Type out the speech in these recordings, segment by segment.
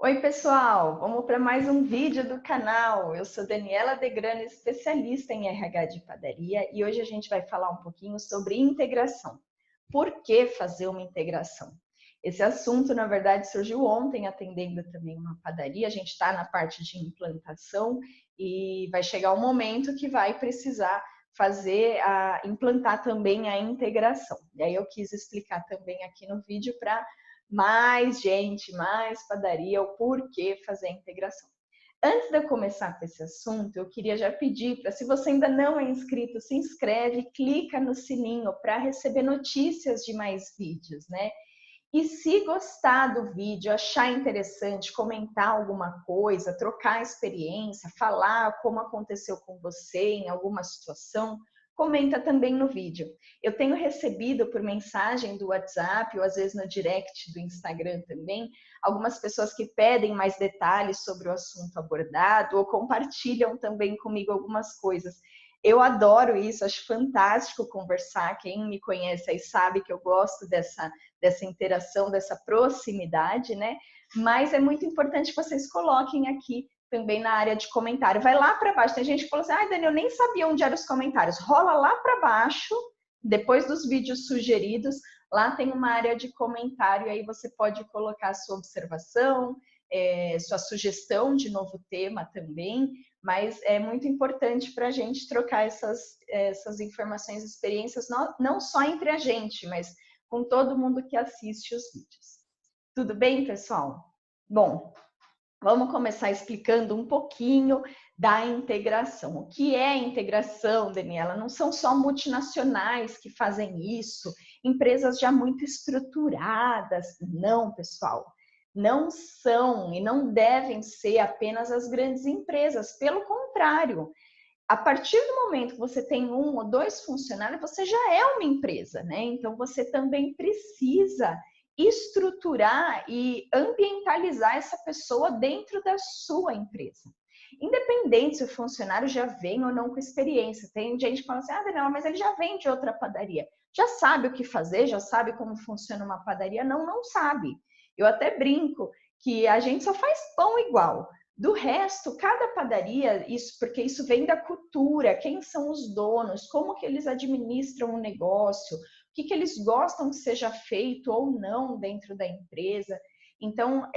Oi, pessoal! Vamos para mais um vídeo do canal. Eu sou Daniela Degrano, especialista em RH de padaria, e hoje a gente vai falar um pouquinho sobre integração. Por que fazer uma integração? Esse assunto, na verdade, surgiu ontem, atendendo também uma padaria. A gente está na parte de implantação e vai chegar um momento que vai precisar implantar também a integração. E aí eu quis explicar também aqui no vídeo para mais gente, mais padaria, o porquê fazer a integração. Antes de eu começar com esse assunto, eu queria já pedir para, se você ainda não é inscrito, se inscreve, clica no sininho para receber notícias de mais vídeos, né? E se gostar do vídeo, achar interessante, comentar alguma coisa, trocar experiência, falar como aconteceu com você em alguma situação, comenta também no vídeo. Eu tenho recebido por mensagem do WhatsApp ou às vezes no direct do Instagram também, algumas pessoas que pedem mais detalhes sobre o assunto abordado ou compartilham também comigo algumas coisas. Eu adoro isso, acho fantástico conversar. Quem me conhece aí sabe que eu gosto dessa interação, dessa proximidade, né? Mas é muito importante que vocês coloquem aqui também na área de comentário. Vai lá para baixo. Tem gente que falou assim, ai, Dani, eu nem sabia onde eram os comentários. Rola lá para baixo, depois dos vídeos sugeridos, lá tem uma área de comentário, aí você pode colocar sua observação, sua sugestão de novo tema também, mas é muito importante para a gente trocar essas informações, experiências, não só entre a gente, mas com todo mundo que assiste os vídeos. Tudo bem, pessoal? Bom, vamos começar explicando um pouquinho da integração. O que é integração, Daniela? Não são só multinacionais que fazem isso, empresas já muito estruturadas. Não, pessoal. Não são e não devem ser apenas as grandes empresas. Pelo contrário, a partir do momento que você tem um ou dois funcionários, você já é uma empresa, né? Então você também precisa estruturar e ambientalizar essa pessoa dentro da sua empresa. Independente se o funcionário já vem ou não com experiência. Tem gente que fala assim, ah, Daniela, mas ele já vem de outra padaria. Já sabe o que fazer, já sabe como funciona uma padaria? Não, não sabe. Eu até brinco que a gente só faz pão igual. Do resto, cada padaria, porque isso vem da cultura, quem são os donos, como que eles administram o negócio, o que eles gostam que seja feito ou não dentro da empresa. Então,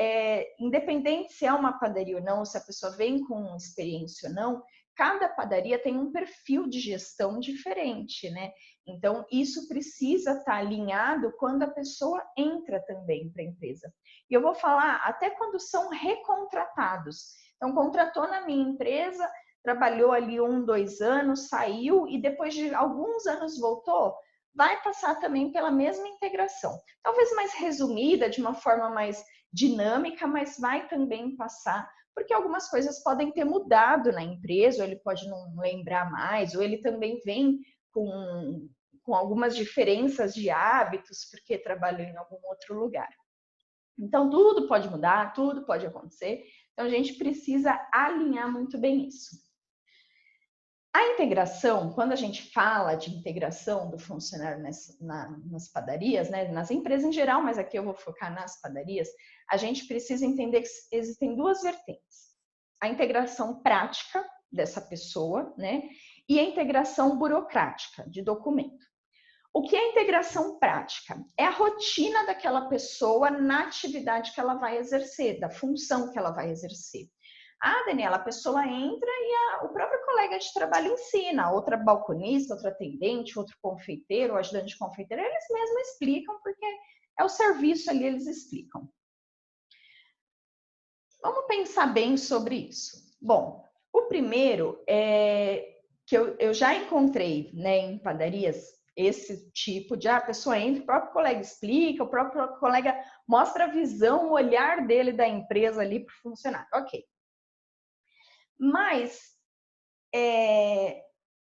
independente se é uma padaria ou não, se a pessoa vem com experiência ou não, cada padaria tem um perfil de gestão diferente, né? Então, isso precisa estar alinhado quando a pessoa entra também para a empresa. E eu vou falar até quando são recontratados. Então, contratou na minha empresa, trabalhou ali 1, 2 anos, saiu e depois de alguns anos voltou, vai passar também pela mesma integração. Talvez mais resumida, de uma forma mais dinâmica, mas vai também passar, porque algumas coisas podem ter mudado na empresa, ou ele pode não lembrar mais, ou ele também vem com algumas diferenças de hábitos, porque trabalhou em algum outro lugar. Então, tudo pode mudar, tudo pode acontecer. Então, a gente precisa alinhar muito bem isso. A integração, quando a gente fala de integração do funcionário nas padarias, né, nas empresas em geral, mas aqui eu vou focar nas padarias, a gente precisa entender que existem duas vertentes. A integração prática dessa pessoa, né, e a integração burocrática de documento. O que é integração prática? É a rotina daquela pessoa na atividade que ela vai exercer, da função que ela vai exercer. Ah, Daniela, a pessoa entra e o próprio colega de trabalho ensina, outra balconista, outra atendente, outro confeiteiro, ajudante de confeiteiro, eles mesmos explicam, porque é o serviço ali, eles explicam. Vamos pensar bem sobre isso. Bom, o primeiro é que eu já encontrei, né, em padarias esse tipo de a pessoa entra, o próprio colega explica, o próprio colega mostra a visão, o olhar dele da empresa ali para o funcionário. Ok. Mas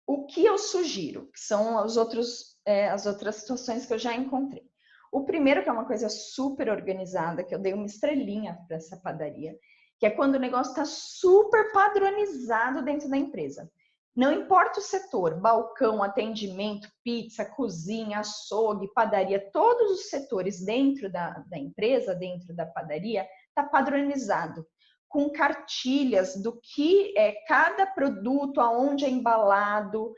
o que eu sugiro, que são as outras situações que eu já encontrei. O primeiro, que é uma coisa super organizada, que eu dei uma estrelinha para essa padaria, que é quando o negócio está super padronizado dentro da empresa. Não importa o setor, balcão, atendimento, pizza, cozinha, açougue, padaria, todos os setores dentro da empresa, dentro da padaria, está padronizado, com cartilhas do que é cada produto, aonde é embalado,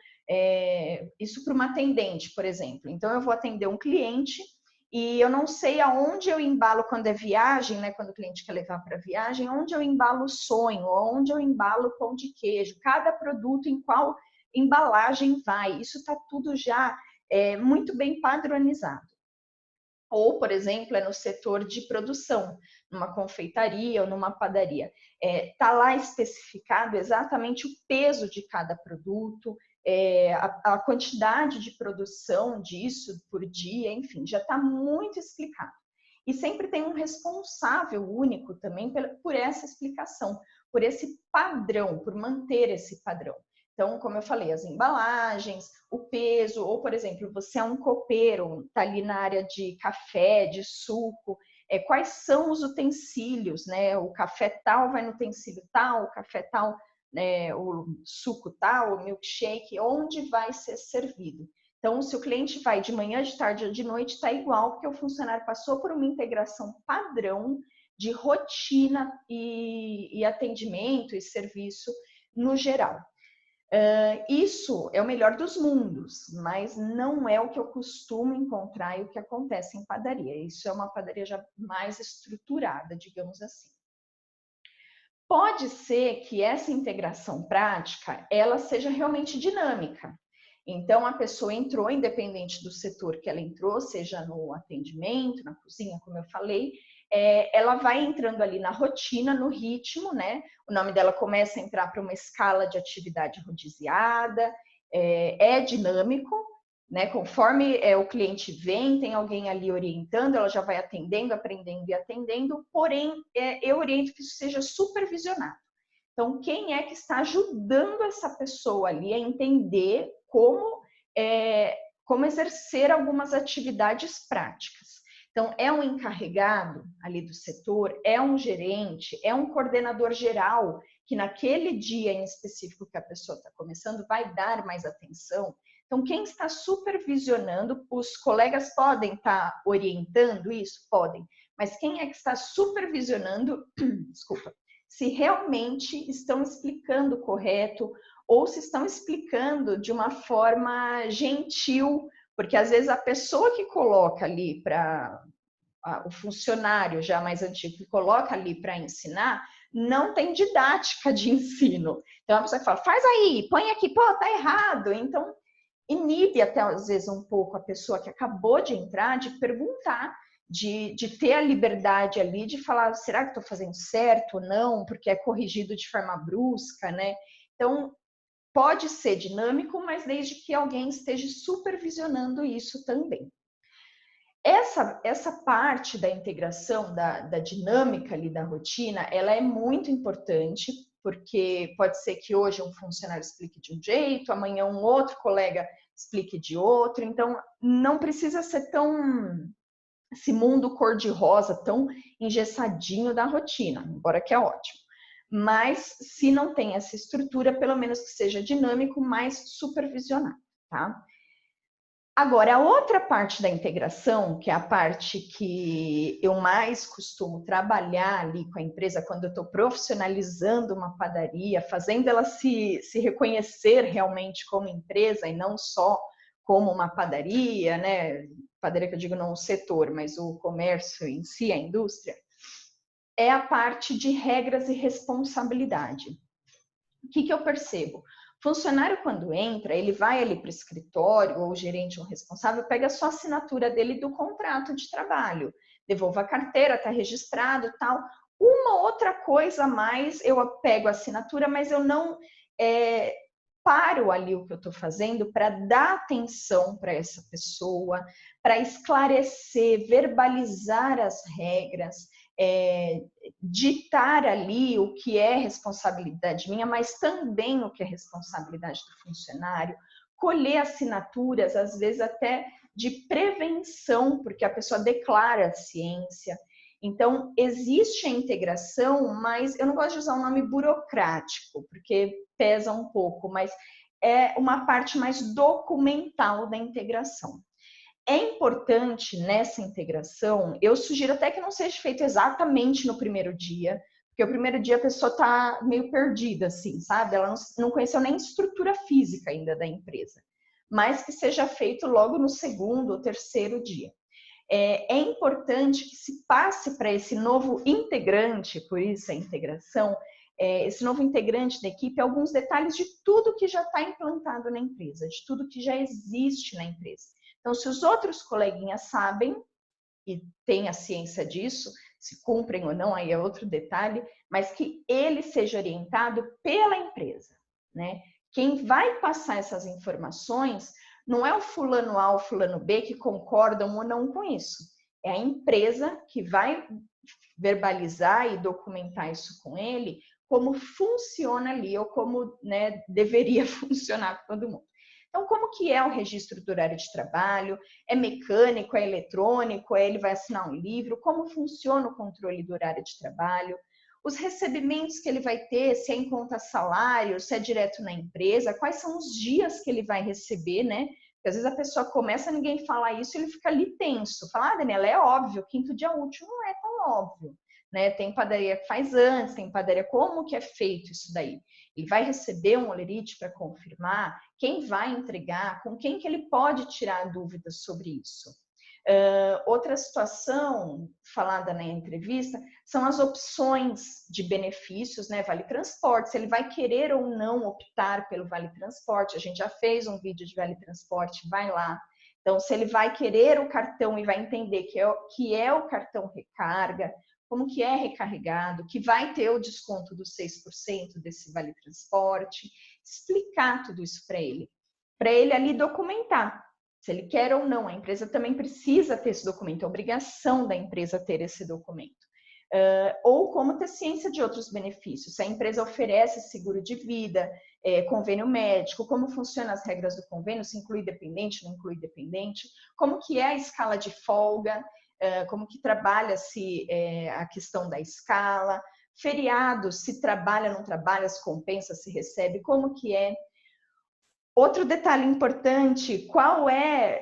isso para uma atendente, por exemplo. Então, eu vou atender um cliente e eu não sei aonde eu embalo quando é viagem, né? Quando o cliente quer levar para viagem, onde eu embalo o sonho, onde eu embalo o pão de queijo, cada produto em qual embalagem vai. Isso está tudo já muito bem padronizado. Ou, por exemplo, é no setor de produção, numa confeitaria ou numa padaria. Está lá especificado exatamente o peso de cada produto, a quantidade de produção disso por dia, enfim, já está muito explicado. E sempre tem um responsável único também por essa explicação, por esse padrão, por manter esse padrão. Então, como eu falei, as embalagens, o peso, ou, por exemplo, você é um copeiro, está ali na área de café, de suco, quais são os utensílios, né? O café tal vai no utensílio tal, o café tal, o suco tal, o milkshake, onde vai ser servido. Então, se o cliente vai de manhã, de tarde ou de noite, está igual, porque o funcionário passou por uma integração padrão de rotina e atendimento e serviço no geral. Isso é o melhor dos mundos, mas não é o que eu costumo encontrar e o que acontece em padaria. Isso é uma padaria já mais estruturada, digamos assim. Pode ser que essa integração prática, ela seja realmente dinâmica. Então, a pessoa entrou, independente do setor que ela entrou, seja no atendimento, na cozinha, como eu falei, ela vai entrando ali na rotina, no ritmo, né? O nome dela começa a entrar para uma escala de atividade rodiziada, é dinâmico, né? Conforme o cliente vem, tem alguém ali orientando, ela já vai atendendo, aprendendo e atendendo, porém, eu oriento que isso seja supervisionado. Então, quem é que está ajudando essa pessoa ali a entender como exercer algumas atividades práticas? Então, é um encarregado ali do setor, é um gerente, é um coordenador geral, que naquele dia em específico que a pessoa está começando vai dar mais atenção. Então, quem está supervisionando, os colegas podem estar orientando isso? Podem. Mas quem é que está supervisionando, desculpa, se realmente estão explicando correto ou se estão explicando de uma forma gentil, porque às vezes a pessoa que coloca ali o funcionário já mais antigo que coloca ali para ensinar, não tem didática de ensino. Então a pessoa que fala, faz aí, põe aqui, pô, tá errado. Então inibe até às vezes um pouco a pessoa que acabou de entrar de perguntar, de ter a liberdade ali de falar, será que estou fazendo certo ou não? Porque é corrigido de forma brusca, né? Então, pode ser dinâmico, mas desde que alguém esteja supervisionando isso também. Essa parte da integração, da dinâmica ali da rotina, ela é muito importante, porque pode ser que hoje um funcionário explique de um jeito, amanhã um outro colega explique de outro, então não precisa ser esse mundo cor-de-rosa, tão engessadinho da rotina, embora que é ótimo. Mas se não tem essa estrutura, pelo menos que seja dinâmico, mais supervisionado, tá? Agora, a outra parte da integração, que é a parte que eu mais costumo trabalhar ali com a empresa quando eu estou profissionalizando uma padaria, fazendo ela se reconhecer realmente como empresa e não só como uma padaria, né? Padaria que eu digo não o setor, mas o comércio em si, a indústria, é a parte de regras e responsabilidade. O que eu percebo? Funcionário, quando entra, ele vai ali para o escritório, ou o gerente ou o responsável, pega a sua assinatura dele do contrato de trabalho, devolva a carteira, está registrado, tal. Uma outra coisa a mais, eu pego a assinatura, mas eu não paro ali o que eu estou fazendo para dar atenção para essa pessoa, para esclarecer, verbalizar as regras, ditar ali o que é responsabilidade minha, mas também o que é responsabilidade do funcionário, colher assinaturas, às vezes até de prevenção, porque a pessoa declara a ciência. Então, existe a integração, mas eu não gosto de usar o nome burocrático, porque pesa um pouco, mas é uma parte mais documental da integração. É importante nessa integração, eu sugiro até que não seja feito exatamente no primeiro dia, porque o primeiro dia a pessoa está meio perdida, assim, sabe? Ela não conheceu nem a estrutura física ainda da empresa, mas que seja feito logo no segundo ou terceiro dia. É importante que se passe para esse novo integrante, por isso a integração, esse novo integrante da equipe, alguns detalhes de tudo que já está implantado na empresa, de tudo que já existe na empresa. Então, se os outros coleguinhas sabem e têm a ciência disso, se cumprem ou não, aí é outro detalhe, mas que ele seja orientado pela empresa, né? Quem vai passar essas informações não é o fulano A ou fulano B que concordam ou não com isso. É a empresa que vai verbalizar e documentar isso com ele, como funciona ali, ou como, né, deveria funcionar com todo mundo. Então, como que é o registro do horário de trabalho? É mecânico, é eletrônico, ele vai assinar um livro? Como funciona o controle do horário de trabalho? Os recebimentos que ele vai ter, se é em conta salário, se é direto na empresa, quais são os dias que ele vai receber, né? Porque às vezes a pessoa começa, ninguém fala isso, ele fica ali tenso. Fala, Daniela, é óbvio, quinto dia útil não é tão óbvio, né? Tem padaria que faz antes, tem padaria, como que é feito isso daí? Ele vai receber um holerite para confirmar? Quem vai entregar? Com quem que ele pode tirar dúvidas sobre isso? Outra situação falada na entrevista são as opções de benefícios, né? Vale transporte, se ele vai querer ou não optar pelo vale transporte. A gente já fez um vídeo de vale transporte, vai lá. Então, se ele vai querer o cartão e vai entender que é o cartão recarga, como que é recarregado, que vai ter o desconto dos 6% desse vale transporte, explicar tudo isso para ele ali documentar. Se ele quer ou não, a empresa também precisa ter esse documento, é obrigação da empresa ter esse documento. Ou como ter ciência de outros benefícios, se a empresa oferece seguro de vida, convênio médico, como funcionam as regras do convênio, se inclui dependente, não inclui dependente, como que é a escala de folga, como que trabalha-se a questão da escala, feriados, se trabalha, não trabalha, se compensa, se recebe, como que é. Outro detalhe importante,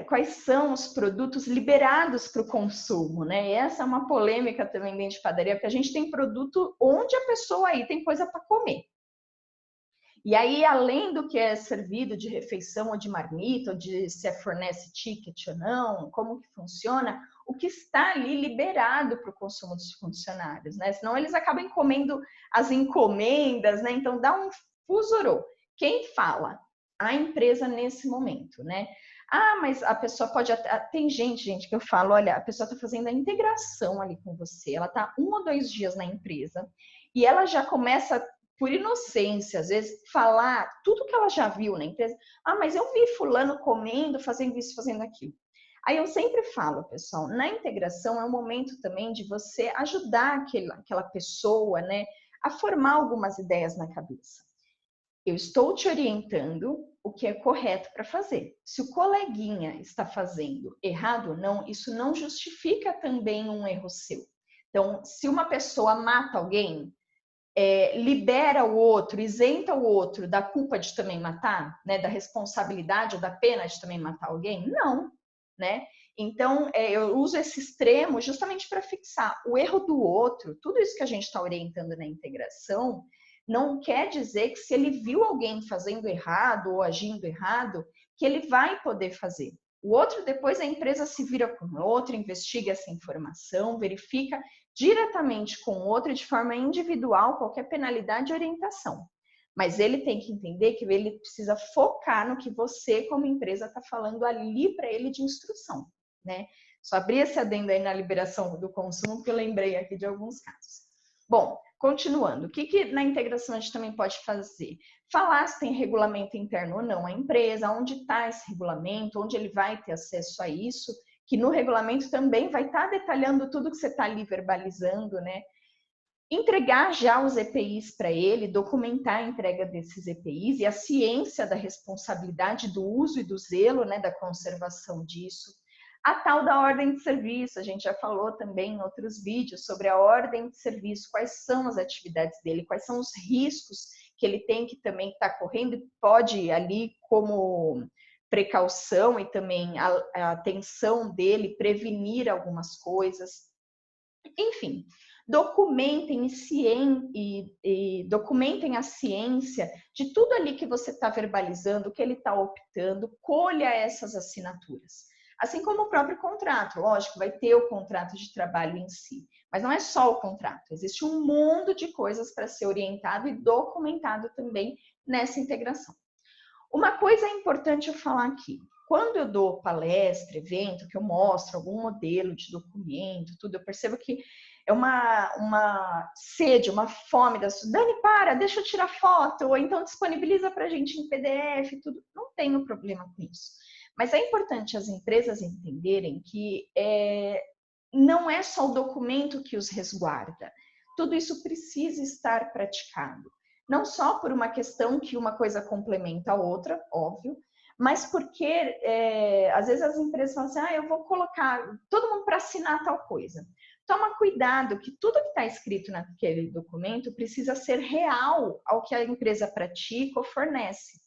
quais são os produtos liberados para o consumo, né? E essa é uma polêmica também dentro de padaria, porque a gente tem produto onde a pessoa aí tem coisa para comer. E aí, além do que é servido de refeição ou de marmita, ou de se fornece ticket ou não, como que funciona, o que está ali liberado para o consumo dos funcionários, né? Senão eles acabam comendo as encomendas, né? Então dá um fusurô. Quem fala? A empresa nesse momento, né? Ah, mas a pessoa pode... Tem gente que eu falo, olha, a pessoa está fazendo a integração ali com você, ela está 1 ou 2 dias na empresa e ela já começa, por inocência, às vezes, falar tudo que ela já viu na empresa. Ah, mas eu vi fulano comendo, fazendo isso, fazendo aquilo. Aí eu sempre falo, pessoal, na integração é um momento também de você ajudar aquela pessoa, né, a formar algumas ideias na cabeça. Eu estou te orientando o que é correto para fazer. Se o coleguinha está fazendo errado ou não, isso não justifica também um erro seu. Então, se uma pessoa mata alguém, libera o outro, isenta o outro da culpa de também matar, né, da responsabilidade ou da pena de também matar alguém? Não, né? Então, eu uso esse extremo justamente para fixar o erro do outro. Tudo isso que a gente está orientando na integração não quer dizer que se ele viu alguém fazendo errado ou agindo errado, que ele vai poder fazer. O outro, depois a empresa se vira com o outro, investiga essa informação, verifica diretamente com o outro, de forma individual, qualquer penalidade e orientação. Mas ele tem que entender que ele precisa focar no que você, como empresa, está falando ali para ele de instrução, né? Só abri esse adendo aí na liberação do consumo, porque eu lembrei aqui de alguns casos. Bom, continuando, o que na integração a gente também pode fazer? Falar se tem regulamento interno ou não a empresa, onde está esse regulamento, onde ele vai ter acesso a isso, que no regulamento também vai estar detalhando tudo que você está ali verbalizando, né? Entregar já os EPIs para ele, documentar a entrega desses EPIs e a ciência da responsabilidade do uso e do zelo, né, da conservação disso. A tal da ordem de serviço, a gente já falou também em outros vídeos sobre a ordem de serviço, quais são as atividades dele, quais são os riscos que ele tem que também estar correndo e pode ali como precaução e também a atenção dele prevenir algumas coisas. Enfim, documentem e documentem a ciência de tudo ali que você está verbalizando, que ele está optando, colha essas assinaturas. Assim como o próprio contrato, lógico, vai ter o contrato de trabalho em si, mas não é só o contrato, existe um mundo de coisas para ser orientado e documentado também nessa integração. Uma coisa importante eu falar aqui, quando eu dou palestra, evento, que eu mostro algum modelo de documento, tudo, eu percebo que é uma sede, uma fome da Dani, deixa eu tirar foto, ou então disponibiliza para a gente em PDF, tudo. Não tenho problema com isso. Mas é importante as empresas entenderem que não é só o documento que os resguarda. Tudo isso precisa estar praticado. Não só por uma questão que uma coisa complementa a outra, óbvio, mas porque às vezes as empresas falam assim, eu vou colocar todo mundo para assinar tal coisa. Toma cuidado que tudo que está escrito naquele documento precisa ser real ao que a empresa pratica ou fornece.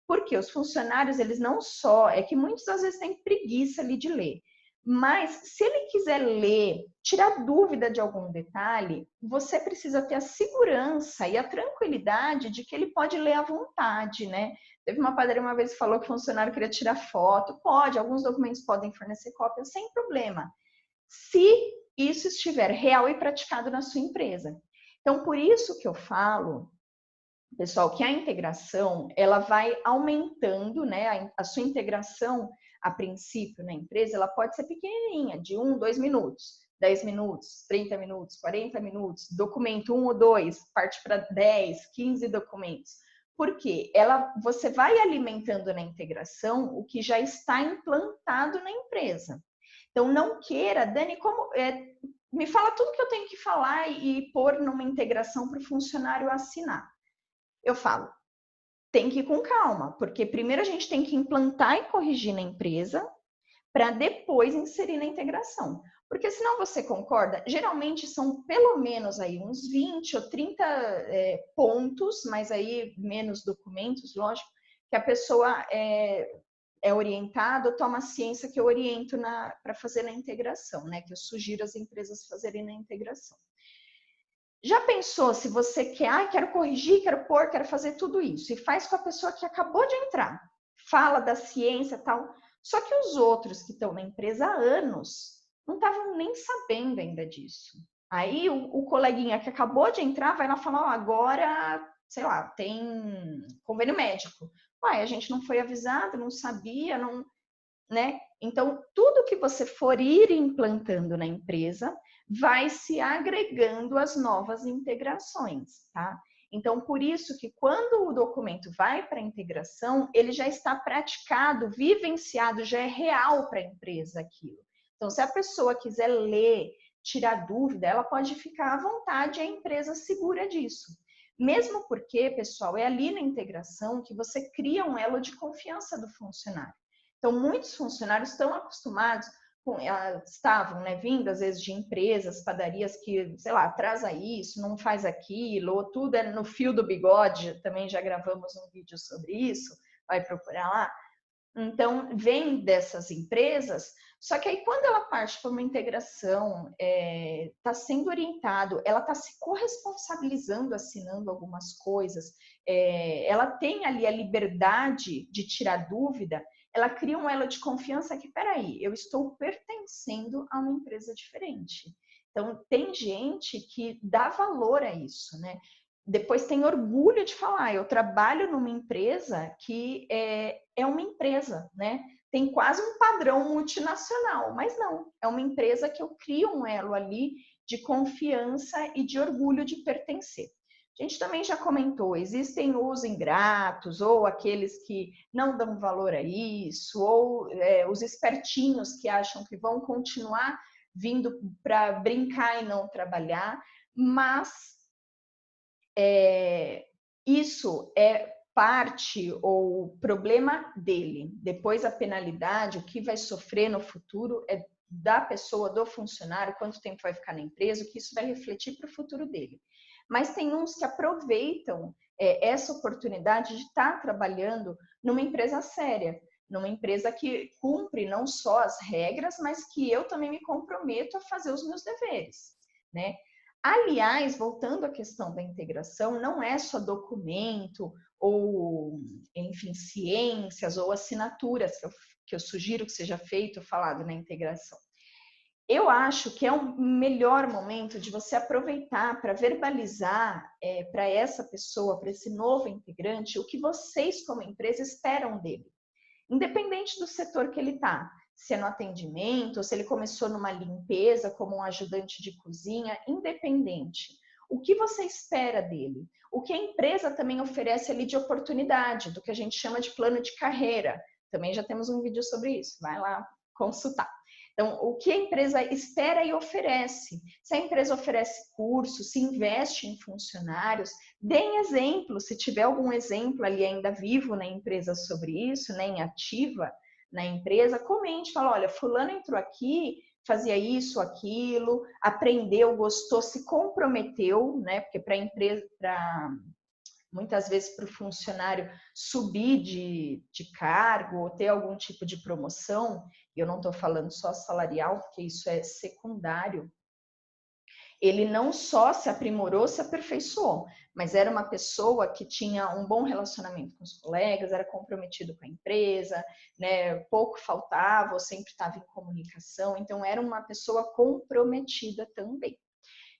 Porque os funcionários, eles não só... É que muitos às vezes têm preguiça ali de ler. Mas se ele quiser ler, tirar dúvida de algum detalhe, você precisa ter a segurança e a tranquilidade de que ele pode ler à vontade, né? Teve uma padaria uma vez que falou que o funcionário queria tirar foto. Pode, alguns documentos podem fornecer cópia sem problema. Se isso estiver real e praticado na sua empresa. Então, por isso que eu falo, pessoal, que a integração, ela vai aumentando, né? A sua integração, a princípio, na empresa, ela pode ser pequenininha, de 1, 2 minutos, 10 minutos, 30 minutos, 40 minutos, documento 1 ou 2, parte para 10, 15 documentos. Por quê? Você vai alimentando na integração o que já está implantado na empresa. Então, não queira, Dani, me fala tudo que eu tenho que falar e pôr numa integração para o funcionário assinar. Eu falo, tem que ir com calma, porque primeiro a gente tem que implantar e corrigir na empresa para depois inserir na integração. Porque senão você concorda, geralmente são pelo menos aí uns 20 ou 30 pontos, mas aí menos documentos, lógico, que a pessoa é orientado, toma a ciência que eu oriento para fazer na integração, né? Que eu sugiro as empresas fazerem na integração. Já pensou se você quer, quero corrigir, quero pôr, quero fazer tudo isso, e faz com a pessoa que acabou de entrar, fala da ciência e tal, só que os outros que estão na empresa há anos não estavam nem sabendo ainda disso. Aí o coleguinha que acabou de entrar vai lá falar, agora, sei lá, tem convênio médico. Uai, a gente não foi avisado, não sabia, não, né? Então, tudo que você for ir implantando na empresa vai se agregando às novas integrações, tá? Então, por isso que quando o documento vai para a integração, ele já está praticado, vivenciado, já é real para a empresa aquilo. Então, se a pessoa quiser ler, tirar dúvida, ela pode ficar à vontade, a empresa segura disso. Mesmo porque, pessoal, é ali na integração que você cria um elo de confiança do funcionário. Então, muitos funcionários estão acostumados, estavam, né, vindo às vezes de empresas, padarias que, sei lá, atrasa isso, não faz aquilo, ou tudo é no fio do bigode, também já gravamos um vídeo sobre isso, vai procurar lá. Então, vem dessas empresas, só que aí quando ela parte para uma integração, está sendo orientado, ela está se corresponsabilizando, assinando algumas coisas, ela tem ali a liberdade de tirar dúvida, ela cria um elo de confiança que, peraí, eu estou pertencendo a uma empresa diferente. Então, tem gente que dá valor a isso, né? Depois tem orgulho de falar, eu trabalho numa empresa que é uma empresa, né? Tem quase um padrão multinacional, mas não, é uma empresa que eu crio um elo ali de confiança e de orgulho de pertencer. A gente também já comentou, existem os ingratos, ou aqueles que não dão valor a isso, ou os espertinhos que acham que vão continuar vindo para brincar e não trabalhar, mas isso é parte ou problema dele. Depois a penalidade, o que vai sofrer no futuro é da pessoa, do funcionário, quanto tempo vai ficar na empresa, o que isso vai refletir para o futuro dele. mas tem uns que aproveitam essa oportunidade de estar trabalhando numa empresa séria, numa empresa que cumpre não só as regras, mas que eu também me comprometo a fazer os meus deveres, né? Aliás, voltando à questão da integração, não é só documento ou, enfim, ciências ou assinaturas que eu sugiro que seja feito, falado na integração. Eu acho que é um melhor momento de você aproveitar para verbalizar para essa pessoa, para esse novo integrante, o que vocês como empresa esperam dele. Independente do setor que ele está, se é no atendimento, ou se ele começou numa limpeza como um ajudante de cozinha, independente. O que você espera dele? O que a empresa também oferece ali de oportunidade, do que a gente chama de plano de carreira. Também já temos um vídeo sobre isso, vai lá consultar. Então, o que a empresa espera e oferece? Se a empresa oferece cursos, se investe em funcionários, deem exemplo, se tiver algum exemplo ali ainda vivo na empresa sobre isso, né, em ativa na empresa, comente, fala, olha, fulano entrou aqui, fazia isso, aquilo, aprendeu, gostou, se comprometeu, né, porque para a empresa, muitas vezes para o funcionário subir de cargo ou ter algum tipo de promoção, e eu não estou falando só salarial, porque isso é secundário, ele não só se aprimorou, se aperfeiçoou, mas era uma pessoa que tinha um bom relacionamento com os colegas, era comprometido com a empresa, né? Pouco faltava, ou sempre estava em comunicação, então era uma pessoa comprometida também.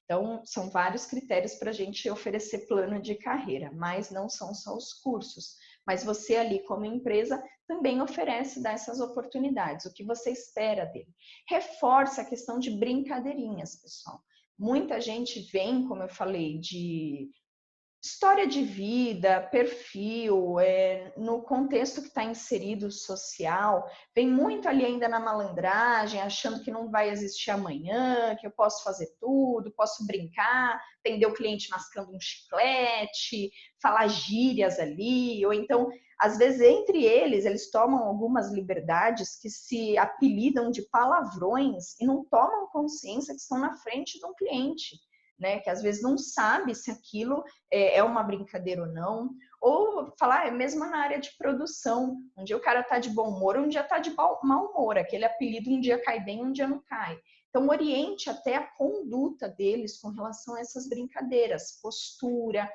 Então, são vários critérios para a gente oferecer plano de carreira, mas não são só os cursos. Mas você ali, como empresa, também oferece dessas oportunidades. O que você espera dele? Reforça a questão de brincadeirinhas, pessoal. Muita gente vem, como eu falei, de história de vida, perfil, no contexto que está inserido social, vem muito ali ainda na malandragem, achando que não vai existir amanhã, que eu posso fazer tudo, posso brincar, atender o cliente mascando um chiclete, falar gírias ali, ou então, às vezes, entre eles tomam algumas liberdades que se apelidam de palavrões e não tomam consciência que estão na frente de um cliente. Né, que às vezes não sabe se aquilo é uma brincadeira ou falar, é mesmo na área de produção, um dia o cara tá de bom humor, um dia tá de mau humor, aquele apelido um dia cai bem, um dia não cai. Então, oriente até a conduta deles com relação a essas brincadeiras, postura,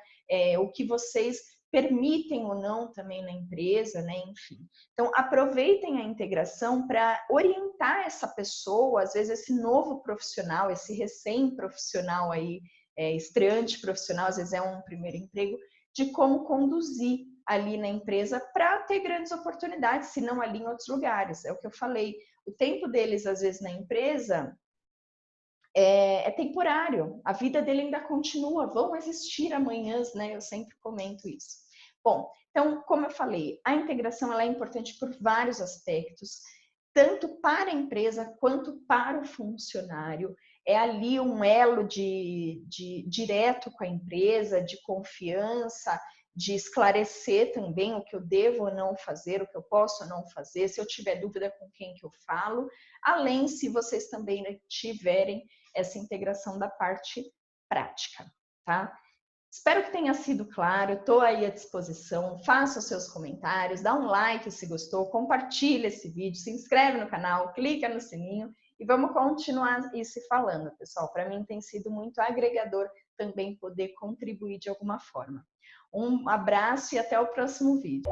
o que vocês permitem ou não também na empresa, né? Enfim. Então, aproveitem a integração para orientar essa pessoa, às vezes esse novo profissional, esse recém-profissional aí, estreante profissional, às vezes é um primeiro emprego, de como conduzir ali na empresa para ter grandes oportunidades, se não ali em outros lugares. É o que eu falei. O tempo deles, às vezes, na empresa é temporário, a vida dele ainda continua, vão existir amanhãs, né? Eu sempre comento isso. Bom, então, como eu falei, a integração ela é importante por vários aspectos, tanto para a empresa quanto para o funcionário. É ali um elo de direto com a empresa, de confiança, de esclarecer também o que eu devo ou não fazer, o que eu posso ou não fazer, se eu tiver dúvida com quem que eu falo, além se vocês também tiverem essa integração da parte prática, tá? Espero que tenha sido claro, estou aí à disposição, faça os seus comentários, dá um like se gostou, compartilha esse vídeo, se inscreve no canal, clica no sininho e vamos continuar isso falando, pessoal. Para mim tem sido muito agregador também poder contribuir de alguma forma. Um abraço e até o próximo vídeo.